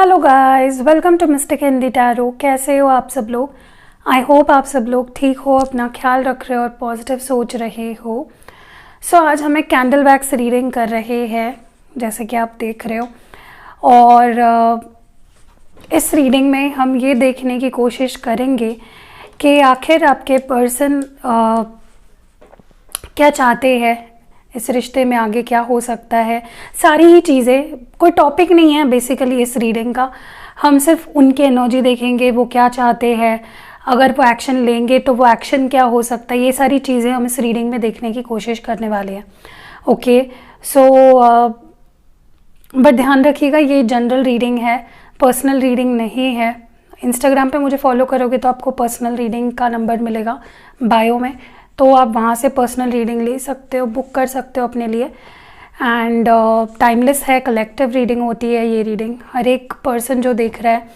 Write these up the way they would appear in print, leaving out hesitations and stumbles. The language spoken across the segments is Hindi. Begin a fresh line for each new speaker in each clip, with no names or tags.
Hello guys, welcome to mystic Hindi tarot. कैसे हो आप सब लोग? आई होप आप सब लोग ठीक हो, अपना ख्याल रख रहे हो और पॉजिटिव सोच रहे हो। आज हम एक कैंडल वैक्स रीडिंग कर रहे हैं, जैसे कि आप देख रहे हो। और इस रीडिंग में हम ये देखने की कोशिश करेंगे कि आखिर आपके पर्सन क्या चाहते हैं, इस रिश्ते में आगे क्या हो सकता है। सारी ही चीज़ें, कोई टॉपिक नहीं है बेसिकली इस रीडिंग का। हम सिर्फ उनकी एनर्जी देखेंगे, वो क्या चाहते हैं, अगर वो एक्शन लेंगे तो वो एक्शन क्या हो सकता है। ये सारी चीज़ें हम इस रीडिंग में देखने की कोशिश करने वाले हैं। ओके, बट ध्यान रखिएगा, ये जनरल रीडिंग है, पर्सनल रीडिंग नहीं है। इंस्टाग्राम पे मुझे फॉलो करोगे तो आपको पर्सनल रीडिंग का नंबर मिलेगा बायो में, तो आप वहाँ से पर्सनल रीडिंग ले सकते हो, बुक कर सकते हो अपने लिए। एंड टाइमलेस है, कलेक्टिव रीडिंग होती है ये रीडिंग। हर एक पर्सन जो देख रहा है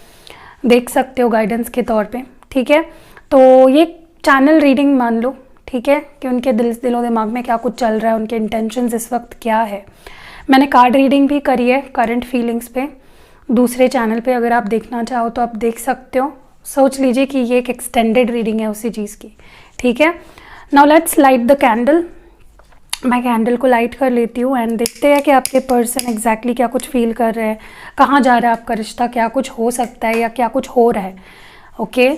देख सकते हो गाइडेंस के तौर पे, ठीक है। तो ये चैनल रीडिंग मान लो, ठीक है, कि उनके दिलो दिमाग में क्या कुछ चल रहा है, उनके इंटेंशंस इस वक्त क्या है। मैंने कार्ड रीडिंग भी करी है करंट फीलिंग्स पे, दूसरे चैनल पे, अगर आप देखना चाहो तो आप देख सकते हो। सोच लीजिए कि ये एक एक्सटेंडेड रीडिंग है उसी चीज़ की, ठीक है। Now let's light the candle. मैं कैंडल को लाइट कर लेती हूँ एंड देखते हैं कि आपके पर्सन एग्जैक्टली क्या कुछ फील कर रहे हैं, कहाँ जा रहा है आपका रिश्ता, क्या कुछ हो सकता है या क्या कुछ हो रहा है। ओके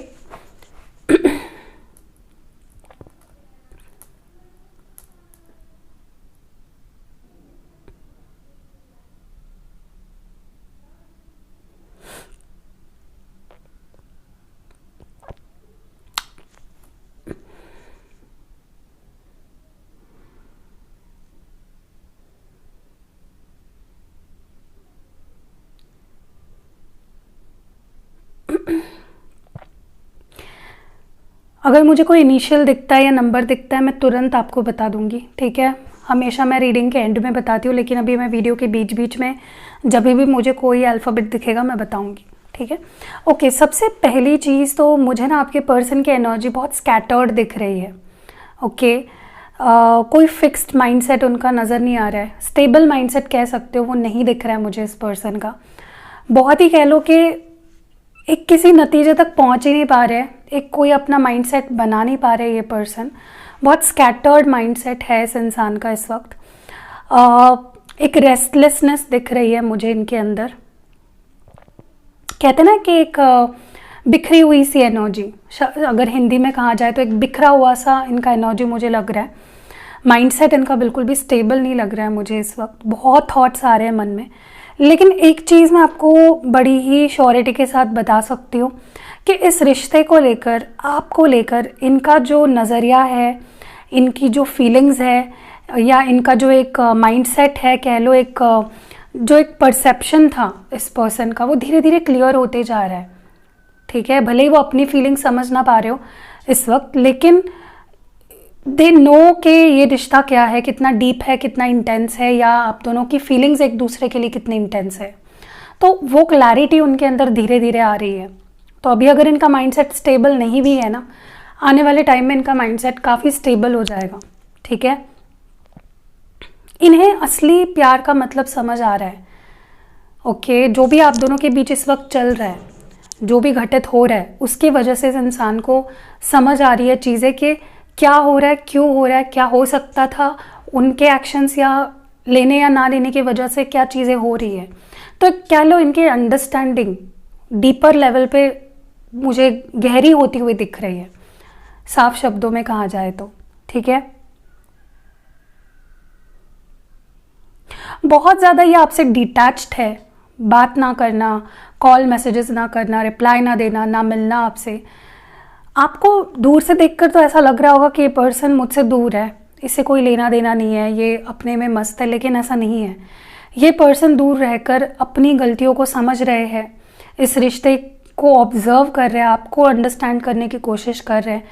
अगर मुझे कोई इनिशियल दिखता है या नंबर दिखता है मैं तुरंत आपको बता दूंगी, ठीक है। हमेशा मैं रीडिंग के एंड में बताती हूँ, लेकिन अभी मैं वीडियो के बीच बीच में जब भी मुझे कोई अल्फ़ाबेट दिखेगा मैं बताऊंगी, ठीक है। ओके, सबसे पहली चीज़ तो मुझे ना आपके पर्सन की एनर्जी बहुत स्कैटर्ड दिख रही है। ओके, कोई फिक्स्ड माइंडसेट उनका नज़र नहीं आ रहा है। स्टेबल माइंडसेट कह सकते हो, वो नहीं दिख रहा है मुझे इस पर्सन का। बहुत ही कह लो कि एक किसी नतीजे तक पहुंच ही नहीं पा रहे, एक कोई अपना माइंडसेट बना नहीं पा रहे ये पर्सन। बहुत स्कैटर्ड माइंडसेट है इस इंसान का इस वक्त। एक रेस्टलेसनेस दिख रही है मुझे इनके अंदर। कहते ना कि एक बिखरी हुई सी एनर्जी, अगर हिंदी में कहा जाए तो एक बिखरा हुआ सा इनका एनर्जी मुझे लग रहा है। माइंडसेट इनका बिल्कुल भी स्टेबल नहीं लग रहा है मुझे इस वक्त। बहुत थॉट्स आ रहे हैं मन में, लेकिन एक चीज़ मैं आपको बड़ी ही श्योरिटी के साथ बता सकती हूँ कि इस रिश्ते को लेकर, आपको लेकर इनका जो नज़रिया है, इनकी जो फीलिंग्स है, या इनका जो एक माइंडसेट है कह लो, एक जो एक परसेप्शन था इस पर्सन का, वो धीरे धीरे क्लियर होते जा रहा है, ठीक है। भले ही वो अपनी फीलिंग समझ ना पा रहे हो इस वक्त, लेकिन दे नो कि ये रिश्ता क्या है, कितना डीप है, कितना इंटेंस है, या आप दोनों की फीलिंग्स एक दूसरे के लिए कितनी इंटेंस है। तो वो क्लैरिटी उनके अंदर धीरे धीरे आ रही है। तो अभी अगर इनका माइंडसेट स्टेबल नहीं भी है ना, आने वाले टाइम में इनका माइंडसेट काफ़ी स्टेबल हो जाएगा, ठीक है। इन्हें असली प्यार का मतलब समझ आ रहा है। ओके, जो भी आप दोनों के बीच इस वक्त चल रहा है, जो भी घटित हो रहा है, उसकी वजह से इस इंसान को समझ आ रही है चीज़ें कि क्या हो रहा है, क्यों हो रहा है, क्या हो सकता था, उनके एक्शंस या लेने या ना लेने की वजह से क्या चीज़ें हो रही है। तो क्या लो, इनकी अंडरस्टैंडिंग डीपर लेवल पे मुझे गहरी होती हुई दिख रही है, साफ शब्दों में कहा जाए तो, ठीक है। बहुत ज़्यादा ये आपसे डिटैच्ड है, बात ना करना, कॉल मैसेजेस ना करना, रिप्लाई ना देना, ना मिलना आपसे। आपको दूर से देखकर तो ऐसा लग रहा होगा कि ये पर्सन मुझसे दूर है, इससे कोई लेना देना नहीं है, ये अपने में मस्त है, लेकिन ऐसा नहीं है। ये पर्सन दूर रहकर अपनी गलतियों को समझ रहे हैं, इस रिश्ते को ऑब्जर्व कर रहे हैं, आपको अंडरस्टैंड करने की कोशिश कर रहे हैं।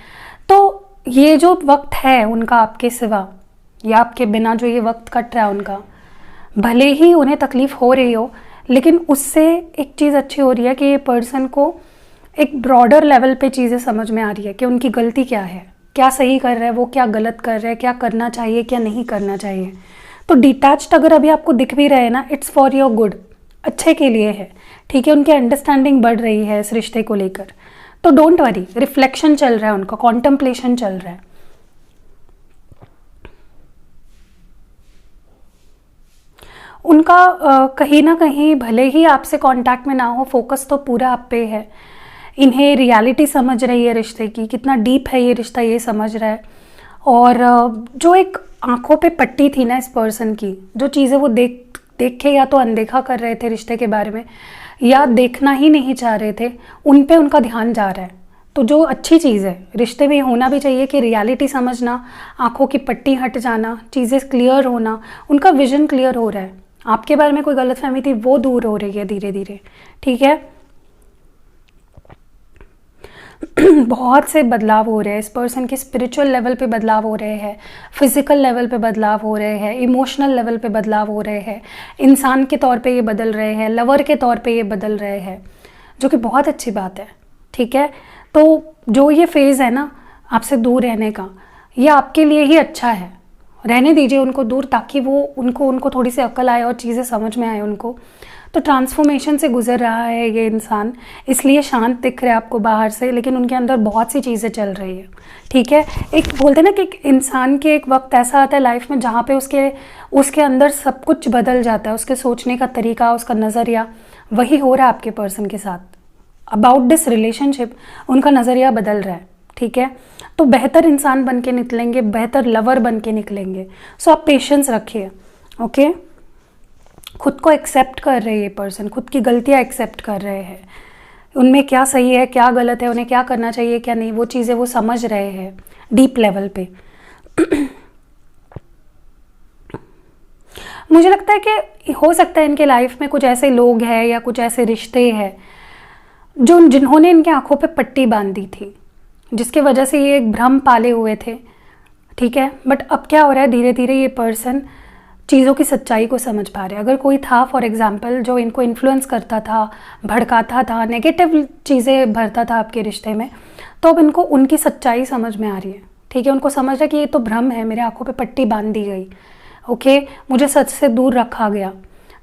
तो ये जो वक्त है उनका आपके सिवा या आपके बिना जो ये वक्त कट रहा है उनका, भले ही उन्हें तकलीफ़ हो रही हो, लेकिन उससे एक चीज़ अच्छी हो रही है कि ये पर्सन को एक ब्रॉडर लेवल पे चीज़ें समझ में आ रही है कि उनकी गलती क्या है, क्या सही कर रहा है, वो क्या गलत कर रहा है, क्या करना चाहिए, क्या नहीं करना चाहिए। तो डिटैच्ड अगर अभी आपको दिख भी रहे हैं ना, इट्स फॉर योर गुड, अच्छे के लिए है, ठीक है, उनकी अंडरस्टैंडिंग बढ़ रही है इस रिश्ते को लेकर। तो डोंट वरी, रिफ्लेक्शन चल रहा है उनका, कॉन्टेम्पलेशन चल रहा है। उनका कहीं ना कहीं भले ही आपसे कांटेक्ट में ना हो, फोकस तो पूरा आप पे है। इन्हें रियलिटी समझ रही है रिश्ते की, कितना डीप है ये रिश्ता ये समझ रहा है। और जो एक आंखों पे पट्टी थी ना इस पर्सन की, जो चीज़ें वो देख के या तो अनदेखा कर रहे थे रिश्ते के बारे में, या देखना ही नहीं चाह रहे थे, उन पे उनका ध्यान जा रहा है। तो जो अच्छी चीज़ है रिश्ते में होना भी चाहिए कि रियलिटी समझना, आंखों की पट्टी हट जाना, चीज़ें क्लियर होना, उनका विजन क्लियर हो रहा है। आपके बारे में कोई गलतफहमी थी वो दूर हो रही है धीरे धीरे, ठीक है। बहुत से बदलाव हो रहे हैं इस पर्सन के, स्पिरिचुअल लेवल पे बदलाव हो रहे हैं, फिजिकल लेवल पे बदलाव हो रहे हैं, इमोशनल लेवल पे बदलाव हो रहे हैं, इंसान के तौर पे ये बदल रहे हैं, लवर के तौर पे ये बदल रहे हैं, जो कि बहुत अच्छी बात है, ठीक है। तो जो ये फेज़ है ना आपसे दूर रहने का, ये आपके लिए ही अच्छा है। रहने दीजिए उनको दूर, ताकि वो उनको थोड़ी सी अक्ल आए और चीज़ें समझ में आए उनको। तो ट्रांसफॉर्मेशन से गुजर रहा है ये इंसान, इसलिए शांत दिख रहा है आपको बाहर से, लेकिन उनके अंदर बहुत सी चीज़ें चल रही है, ठीक है। एक बोलते हैं ना कि एक इंसान के एक वक्त ऐसा आता है लाइफ में जहाँ पे उसके अंदर सब कुछ बदल जाता है, उसके सोचने का तरीका, उसका नज़रिया। वही हो रहा है आपके पर्सन के साथ। अबाउट दिस रिलेशनशिप उनका नज़रिया बदल रहा है, ठीक है। तो बेहतर इंसान बन के निकलेंगे, बेहतर लवर बन के निकलेंगे। सो आप पेशेंस रखिए, ओके। खुद को एक्सेप्ट कर रहे हैं ये पर्सन, खुद की गलतियाँ एक्सेप्ट कर रहे हैं, उनमें क्या सही है क्या गलत है, उन्हें क्या करना चाहिए क्या नहीं, वो चीज़ें वो समझ रहे हैं डीप लेवल पे। मुझे लगता है कि हो सकता है इनके लाइफ में कुछ ऐसे लोग हैं या कुछ ऐसे रिश्ते हैं जिन्होंने इनके आंखों पे पट्टी बांधी थी, जिसके वजह से ये एक भ्रम पाले हुए थे, ठीक है। बट अब क्या हो रहा है, धीरे धीरे ये पर्सन चीज़ों की सच्चाई को समझ पा रहे हैं। अगर कोई था फॉर एग्जांपल जो इनको इन्फ्लुएंस करता था, भड़काता था, नेगेटिव चीज़ें भरता था आपके रिश्ते में, तो अब इनको उनकी सच्चाई समझ में आ रही है, ठीक है। उनको समझ है कि ये तो भ्रम है, मेरे आंखों पे पट्टी बांध दी गई, ओके, मुझे सच से दूर रखा गया।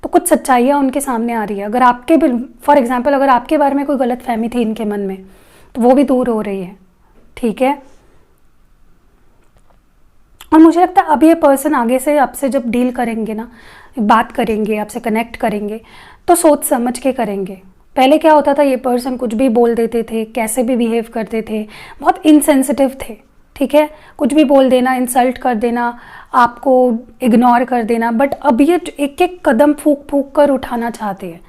तो कुछ सच्चाइयाँ उनके सामने आ रही है। अगर आपके फॉर एग्जांपल अगर आपके बारे में कोई गलतफहमी थी इनके मन में, तो वो भी दूर हो रही है, ठीक है। और मुझे लगता है अब ये पर्सन आगे से आपसे जब डील करेंगे ना, बात करेंगे, आपसे कनेक्ट करेंगे, तो सोच समझ के करेंगे। पहले क्या होता था, ये पर्सन कुछ भी बोल देते थे, कैसे भी बिहेव करते थे, बहुत इनसेंसिटिव थे, ठीक है। कुछ भी बोल देना, इंसल्ट कर देना, आपको इग्नोर कर देना। बट अब ये एक एक कदम फूक फूक कर उठाना चाहते हैं,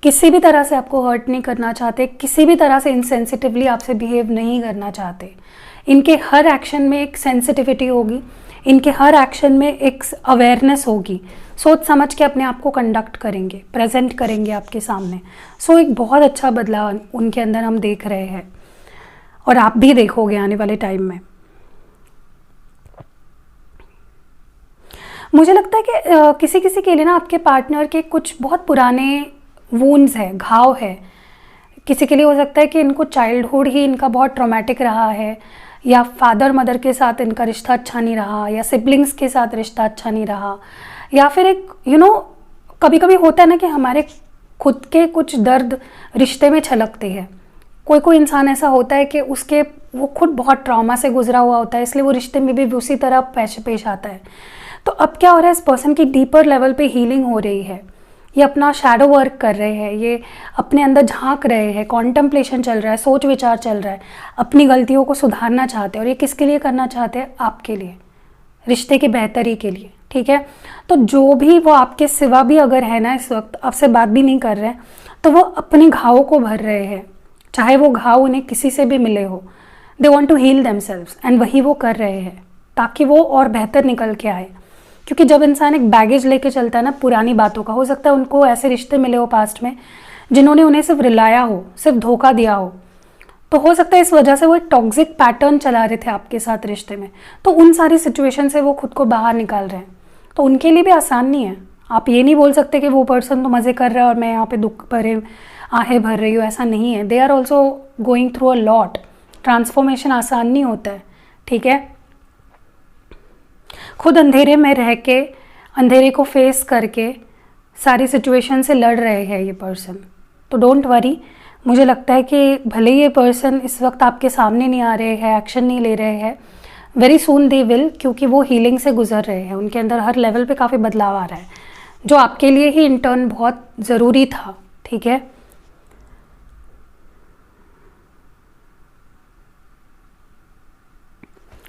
किसी भी तरह से आपको हर्ट नहीं करना चाहते, किसी भी तरह से इनसेंसिटिवली आपसे बिहेव नहीं करना चाहते। इनके हर एक्शन में एक सेंसिटिविटी होगी, इनके हर एक्शन में एक अवेयरनेस होगी, सोच समझ के अपने आप को कंडक्ट करेंगे, प्रेजेंट करेंगे आपके सामने। सो एक बहुत अच्छा बदलाव उनके अंदर हम देख रहे हैं, और आप भी देखोगे आने वाले टाइम में। मुझे लगता है कि किसी किसी के लिए ना आपके पार्टनर के कुछ बहुत पुराने वूंड्स है, घाव है। किसी के लिए हो सकता है कि इनको चाइल्डहुड ही इनका बहुत ट्रॉमेटिक रहा है, या फादर मदर के साथ इनका रिश्ता अच्छा नहीं रहा, या सिबलिंग्स के साथ रिश्ता अच्छा नहीं रहा, या फिर एक कभी कभी होता है ना कि हमारे खुद के कुछ दर्द रिश्ते में छलकते हैं। कोई कोई इंसान ऐसा होता है कि वो खुद बहुत ट्रॉमा से गुजरा हुआ होता है, इसलिए वो रिश्ते में भी उसी तरह पेश आता है। तो अब क्या हो रहा है, इस पर्सन की डीपर लेवल पे हीलिंग हो रही है, ये अपना शैडो वर्क कर रहे हैं, ये अपने अंदर झांक रहे हैं, कॉन्टेम्पलेशन चल रहा है, सोच विचार चल रहा है, अपनी गलतियों को सुधारना चाहते हैं। और ये किसके लिए करना चाहते हैं, आपके लिए, रिश्ते की बेहतरी के लिए, ठीक है। तो जो भी वो आपके सिवा भी अगर है ना, इस वक्त आपसे बात भी नहीं कर रहे हैं, तो वो अपने घावों को भर रहे हैं, चाहे वो घाव उन्हें किसी से भी मिले हो। They want to heal themselves, and वही वो कर रहे हैं, ताकि वो और बेहतर निकल के आए। क्योंकि जब इंसान एक बैगेज लेके चलता है ना पुरानी बातों का, हो सकता है उनको ऐसे रिश्ते मिले हो पास्ट में जिन्होंने उन्हें सिर्फ रिलाया हो, सिर्फ धोखा दिया हो, तो हो सकता है इस वजह से वो एक टॉक्सिक पैटर्न चला रहे थे आपके साथ रिश्ते में, तो उन सारी सिचुएशन से वो खुद को बाहर निकाल रहे हैं। तो उनके लिए भी आसान नहीं है। आप ये नहीं बोल सकते कि वो पर्सन तो मज़े कर रहा है और मैं यहाँ पे दुख भरे आहें भर रही हूँ, ऐसा नहीं है। They are also going through a lot. Transformation आसान नहीं होता है, ठीक है। खुद अंधेरे में रह के, अंधेरे को फेस करके सारी सिचुएशन से लड़ रहे हैं ये पर्सन, तो डोंट वरी, मुझे लगता है कि भले ये पर्सन इस वक्त आपके सामने नहीं आ रहे हैं, एक्शन नहीं ले रहे हैं, वेरी सून दे विल, क्योंकि वो हीलिंग से गुजर रहे हैं, उनके अंदर हर लेवल पे काफ़ी बदलाव आ रहा है जो आपके लिए ही इंटर्न बहुत ज़रूरी था। ठीक है,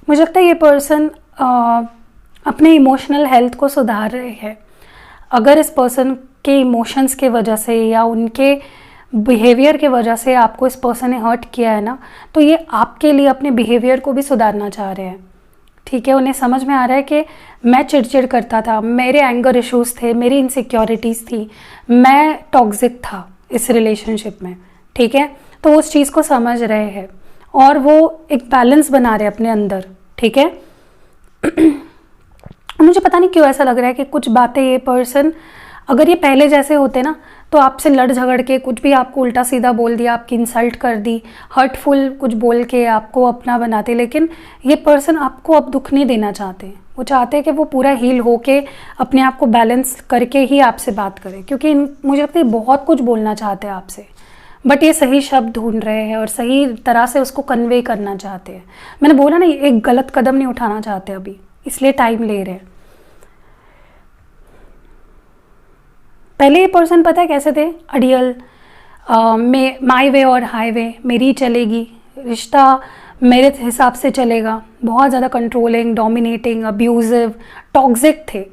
मुझे लगता है ये पर्सन अपने इमोशनल हेल्थ को सुधार रहे हैं। अगर इस पर्सन के इमोशंस के वजह से या उनके बिहेवियर के वजह से आपको इस पर्सन ने हर्ट किया है ना, तो ये आपके लिए अपने बिहेवियर को भी सुधारना चाह रहे हैं। ठीक है, उन्हें समझ में आ रहा है कि मैं चिड़चिड़ करता था, मेरे एंगर इश्यूज थे, मेरी इनसिक्योरिटीज़ थी, मैं टॉक्सिक था इस रिलेशनशिप में। ठीक है, तो वो उस चीज़ को समझ रहे हैं और वो एक बैलेंस बना रहे हैं अपने अंदर। ठीक है, मुझे पता नहीं क्यों ऐसा लग रहा है कि कुछ बातें ये पर्सन, अगर ये पहले जैसे होते ना, तो आपसे लड़ झगड़ के कुछ भी आपको उल्टा सीधा बोल दिया, आपकी इंसल्ट कर दी, हर्टफुल कुछ बोल के आपको अपना बनाते, लेकिन ये पर्सन आपको अब दुख नहीं देना चाहते। वो चाहते हैं कि वो पूरा हील होके अपने आप को बैलेंस करके ही आपसे बात करें, क्योंकि मुझे लगता है बहुत कुछ बोलना चाहते हैं आपसे, बट ये सही शब्द ढूंढ रहे हैं और सही तरह से उसको कन्वे करना चाहते हैं। मैंने बोला ना, एक गलत कदम नहीं उठाना चाहते अभी, इसलिए टाइम ले रहे हैं। पहले ये पर्सन पता है कैसे थे, अड़ियल, माई वे और हाईवे, मेरी चलेगी, रिश्ता मेरे हिसाब से चलेगा, बहुत ज़्यादा कंट्रोलिंग, डोमिनेटिंग, अब्यूजिव, टॉक्सिक थे।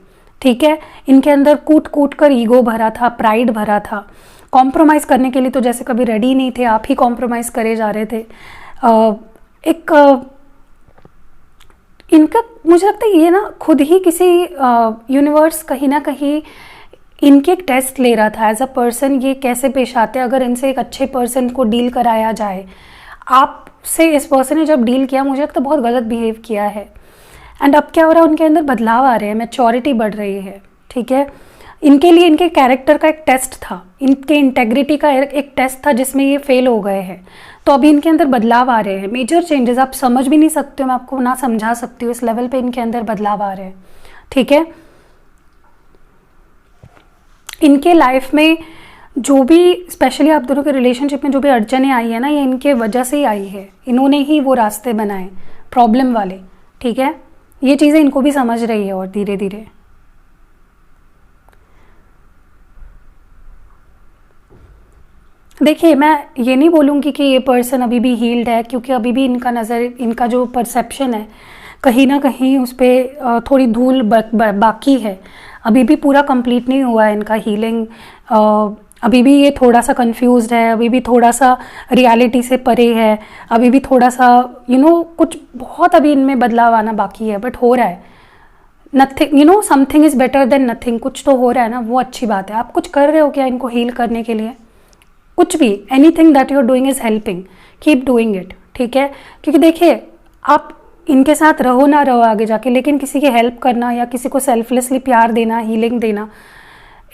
ठीक है, इनके अंदर कूट कूट कर ईगो भरा था, प्राइड भरा था, कॉम्प्रोमाइज़ करने के लिए तो जैसे कभी रेडी नहीं थे, आप ही कॉम्प्रोमाइज़ करे जा रहे थे। इनका मुझे लगता है ये ना खुद ही किसी यूनिवर्स कहीं ना कहीं इनके एक टेस्ट ले रहा था एज अ पर्सन, ये कैसे पेश आते हैं अगर इनसे एक अच्छे पर्सन को डील कराया जाए। आपसे इस पर्सन ने जब डील किया, मुझे लगता है बहुत गलत बिहेव किया है, एंड अब क्या हो रहा है, उनके अंदर बदलाव आ रहे हैं, मैच्योरिटी बढ़ रही है। ठीक है, इनके लिए इनके कैरेक्टर का एक टेस्ट था, इनके इंटेग्रिटी का एक टेस्ट था जिसमें ये फेल हो गए हैं, तो अभी इनके अंदर बदलाव आ रहे हैं, मेजर चेंजेस, आप समझ भी नहीं सकते हो, मैं आपको ना समझा सकती हूँ, इस लेवल पे इनके अंदर बदलाव आ रहे हैं। ठीक है, इनके लाइफ में जो भी, स्पेशली आप दोनों के रिलेशनशिप में जो भी अड़चनें आई है ना, ये इनके वजह से ही आई है, इन्होंने ही वो रास्ते बनाए प्रॉब्लम वाले। ठीक है, ये चीज़ें इनको भी समझ रही है और धीरे धीरे। देखिए, मैं ये नहीं बोलूँगी कि ये पर्सन अभी भी हील्ड है, क्योंकि अभी भी इनका जो परसेप्शन है कहीं ना कहीं उस पर थोड़ी धूल बाकी है, अभी भी पूरा कंप्लीट नहीं हुआ है इनका हीलिंग। अभी भी ये थोड़ा सा कंफ्यूज्ड है, अभी भी थोड़ा सा रियलिटी से परे है, अभी भी थोड़ा सा कुछ बहुत अभी इनमें बदलाव आना बाकी है, बट हो रहा है। Nothing, something is better than nothing, कुछ तो हो रहा है ना, वो अच्छी बात है। आप कुछ कर रहे हो क्या इनको हील करने के लिए? कुछ भी, anything that you are doing is helping, keep doing it. ठीक है, क्योंकि देखिए, आप इनके साथ रहो ना रहो आगे जाके, लेकिन किसी की हेल्प करना या किसी को सेल्फलेसली प्यार देना, हीलिंग देना,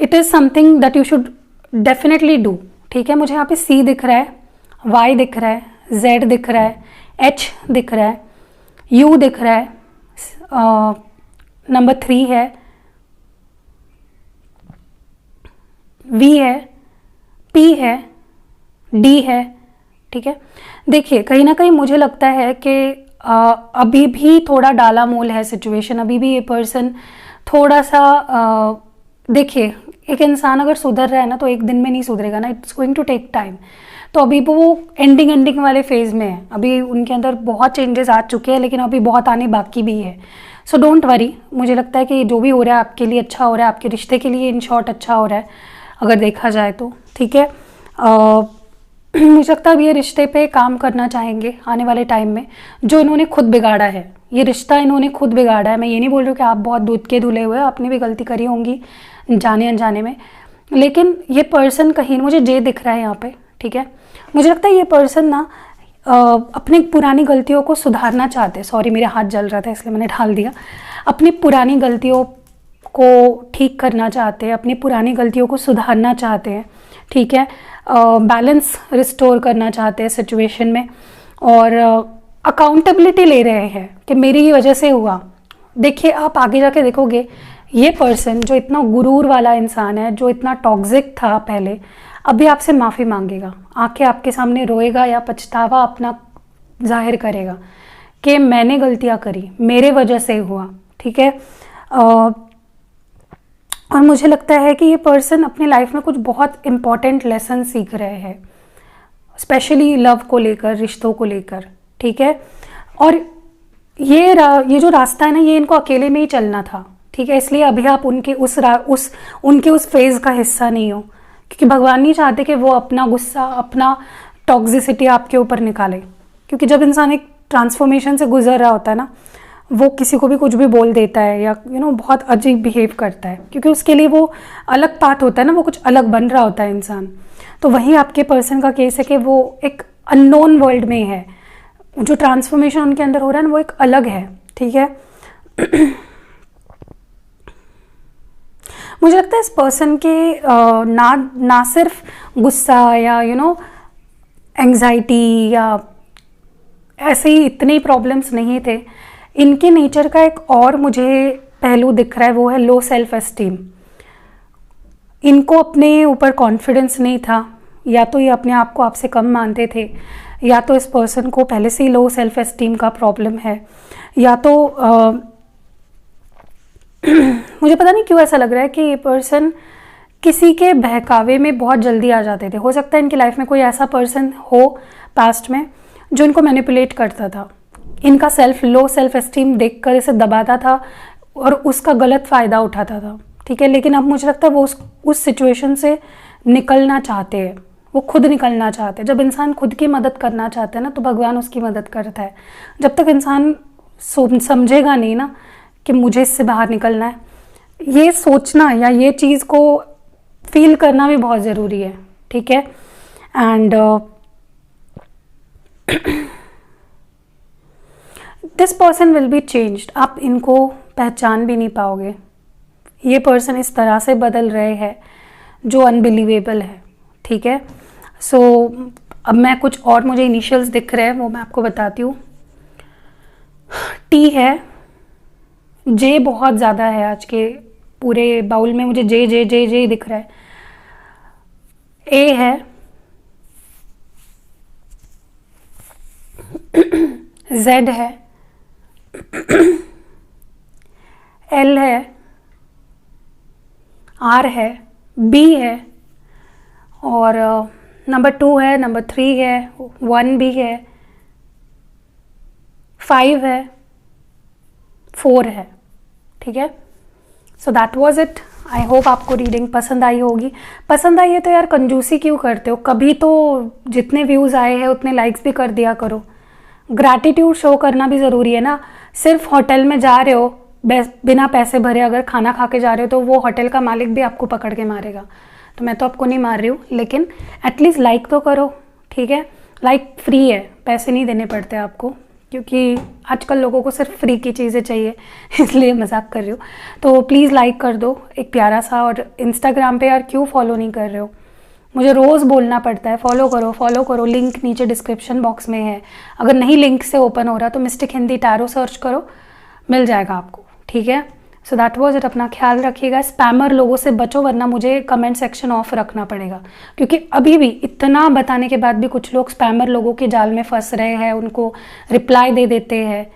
it is something that you should definitely do. ठीक है, मुझे यहाँ पे C दिख रहा है, Y दिख रहा है, Z दिख रहा है, H दिख रहा है, U दिख रहा है, नंबर 3 है, V है, P है, D है। ठीक है, देखिए, कहीं ना कहीं मुझे लगता है कि अभी भी थोड़ा डाला मोल है सिचुएशन, अभी भी ये पर्सन थोड़ा सा देखिए, एक इंसान अगर सुधर रहा है ना, तो एक दिन में नहीं सुधरेगा ना, it's going to take time. तो अभी वो एंडिंग वाले फेज़ में है, अभी उनके अंदर बहुत चेंजेस आ चुके हैं, लेकिन अभी बहुत आने बाकी भी है। सो डोंट वरी, मुझे लगता है कि जो भी हो रहा है आपके लिए अच्छा हो रहा है, आपके रिश्ते के लिए इन शॉर्ट अच्छा हो रहा है अगर देखा जाए तो। ठीक है, मुझे लगता है अब ये रिश्ते पे काम करना चाहेंगे आने वाले टाइम में, जो इन्होंने खुद बिगाड़ा है, ये रिश्ता इन्होंने खुद बिगाड़ा है। मैं ये नहीं बोल रही हूँ कि आप बहुत दूध के धुले हुए, आपने भी गलती करी होंगी जाने अनजाने में, लेकिन ये पर्सन कहीं, मुझे जे दिख रहा है यहाँ पे। ठीक है, मुझे लगता है ये पर्सन ना अपनी पुरानी गलतियों को सुधारना चाहते हैं। सॉरी, मेरे हाथ जल रहा था इसलिए मैंने ढाल दिया। अपनी पुरानी गलतियों को ठीक करना चाहते हैं, अपनी पुरानी गलतियों को सुधारना चाहते हैं। ठीक है, बैलेंस रिस्टोर करना चाहते हैं सिचुएशन में, और अकाउंटेबिलिटी ले रहे हैं कि मेरी ही वजह से हुआ। देखिए, आप आगे जाके देखोगे, ये पर्सन जो इतना गुरूर वाला इंसान है, जो इतना टॉक्सिक था पहले, अभी आपसे माफ़ी मांगेगा, आके आपके सामने रोएगा या पछतावा अपना जाहिर करेगा कि मैंने गलतियाँ करी, मेरे वजह से हुआ, ठीक है। और मुझे लगता है कि ये पर्सन अपने लाइफ में कुछ बहुत इम्पॉर्टेंट लेसन सीख रहे हैं, स्पेशली लव को लेकर, रिश्तों को लेकर, ठीक है। और ये जो रास्ता है ना, ये इनको अकेले में ही चलना था, ठीक है। इसलिए अभी आप उनके उस फेज़ का हिस्सा नहीं हो, क्योंकि भगवान नहीं चाहते कि वो अपना गुस्सा, अपना टॉक्सिसिटी आपके ऊपर निकाले। क्योंकि जब इंसान एक ट्रांसफॉर्मेशन से गुजर रहा होता है ना, वो किसी को भी कुछ भी बोल देता है या बहुत अजीब बिहेव करता है, क्योंकि उसके लिए वो अलग पार्ट होता है ना, वो कुछ अलग बन रहा होता है इंसान। तो वहीं आपके पर्सन का केस है कि वो एक अननोन वर्ल्ड में है, जो ट्रांसफॉर्मेशन उनके अंदर हो रहा है ना, वो एक अलग है, ठीक है। मुझे लगता है इस पर्सन के ना सिर्फ गुस्सा या एंग्जाइटी या ऐसे ही इतने प्रॉब्लम्स नहीं थे, इनके नेचर का एक और मुझे पहलू दिख रहा है, वो है लो सेल्फ एस्टीम। इनको अपने ऊपर कॉन्फिडेंस नहीं था, या तो ये अपने आप को आपसे कम मानते थे, या तो इस पर्सन को पहले से ही लो सेल्फ एस्टीम का प्रॉब्लम है, या तो मुझे पता नहीं क्यों ऐसा लग रहा है कि ये पर्सन किसी के बहकावे में बहुत जल्दी आ जाते थे। हो सकता है इनकी लाइफ में कोई ऐसा पर्सन हो पास्ट में जो इनको मैनिपुलेट करता था, इनका लो सेल्फ एस्टीम देखकर इसे दबाता था और उसका गलत फ़ायदा उठाता था, ठीक है। लेकिन अब मुझे लगता है वो उस सिचुएशन से निकलना चाहते हैं, वो खुद निकलना चाहते हैं। जब इंसान खुद की मदद करना चाहता है ना, तो भगवान उसकी मदद करता है। जब तक इंसान समझेगा नहीं ना कि मुझे इससे बाहर निकलना है, ये सोचना या ये चीज़ को फील करना भी बहुत ज़रूरी है, ठीक है। And this person will be changed. आप इनको पहचान भी नहीं पाओगे। ये पर्सन इस तरह से बदल रहे हैं जो अनबिलीवेबल है, ठीक है। सो अब मैं कुछ और मुझे इनिशियल्स दिख रहे हैं, वो मैं आपको बताती हूँ। टी है, जे बहुत ज़्यादा है आज के पूरे बाउल में, मुझे जे जे जे जे दिख रहा है। ए है, जेड है, एल है, आर है, बी है, और नंबर 2 है, नंबर 3 है, 1 भी है, 5 है, 4 है, ठीक है। So that was it. I hope आपको रीडिंग पसंद आई होगी। पसंद आई है तो यार कंजूसी क्यों करते हो? कभी तो जितने व्यूज़ आए हैं उतने लाइक्स भी कर दिया करो। ग्रैटिट्यूड शो करना भी ज़रूरी है ना। सिर्फ होटल में जा रहे हो बिना पैसे भरे, अगर खाना खा के जा रहे हो तो वो होटल का मालिक भी आपको पकड़ के मारेगा। तो मैं तो आपको नहीं मार रही हूँ, लेकिन एटलीस्ट लाइक तो करो, ठीक है। लाइक फ्री है, पैसे नहीं देने पड़ते आपको, क्योंकि आजकल लोगों को सिर्फ फ्री की चीज़ें चाहिए, इसलिए मजाक कर रही हूँ। तो प्लीज़ लाइक कर दो एक प्यारा सा। और इंस्टाग्राम पे यार क्यों फॉलो नहीं कर रहे हो? मुझे रोज़ बोलना पड़ता है फॉलो करो फॉलो करो। लिंक नीचे डिस्क्रिप्शन बॉक्स में है। अगर नहीं लिंक से ओपन हो रहा तो मिस्टिक हिंदी टैरो सर्च करो, मिल जाएगा आपको, ठीक है। So that was it. अपना ख्याल रखिएगा। स्पैमर लोगों से बचो, वरना मुझे कमेंट सेक्शन ऑफ रखना पड़ेगा, क्योंकि अभी भी इतना बताने के बाद भी कुछ लोग स्पैमर लोगों के जाल में फंस रहे हैं, उनको रिप्लाई दे देते हैं।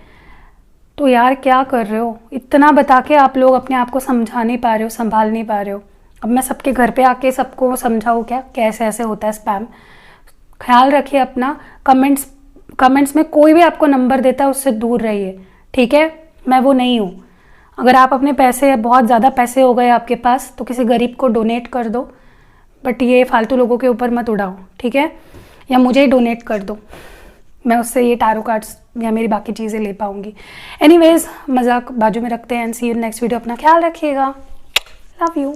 तो यार क्या कर रहे हो? इतना बता के आप लोग अपने आप को समझा नहीं पा रहे हो, संभाल नहीं पा रहे हो। अब मैं सबके घर पे आके सबको समझाऊँ क्या कैसे ऐसे होता है स्पैम? ख्याल रखिए अपना। कमेंट्स में कोई भी आपको नंबर देता है उससे दूर रहिए, ठीक है। मैं वो नहीं हूँ। अगर आप अपने पैसे, बहुत ज़्यादा पैसे हो गए आपके पास, तो किसी गरीब को डोनेट कर दो, बट ये फालतू लोगों के ऊपर मत उड़ाओ, ठीक है। या मुझे ही डोनेट कर दो, मैं उससे ये टैरो कार्ड्स या मेरी बाकी चीज़ें ले पाऊँगी। एनीवेज, मजाक बाजू में रखते हैं and see you next video. अपना ख्याल रखिएगा। Love you.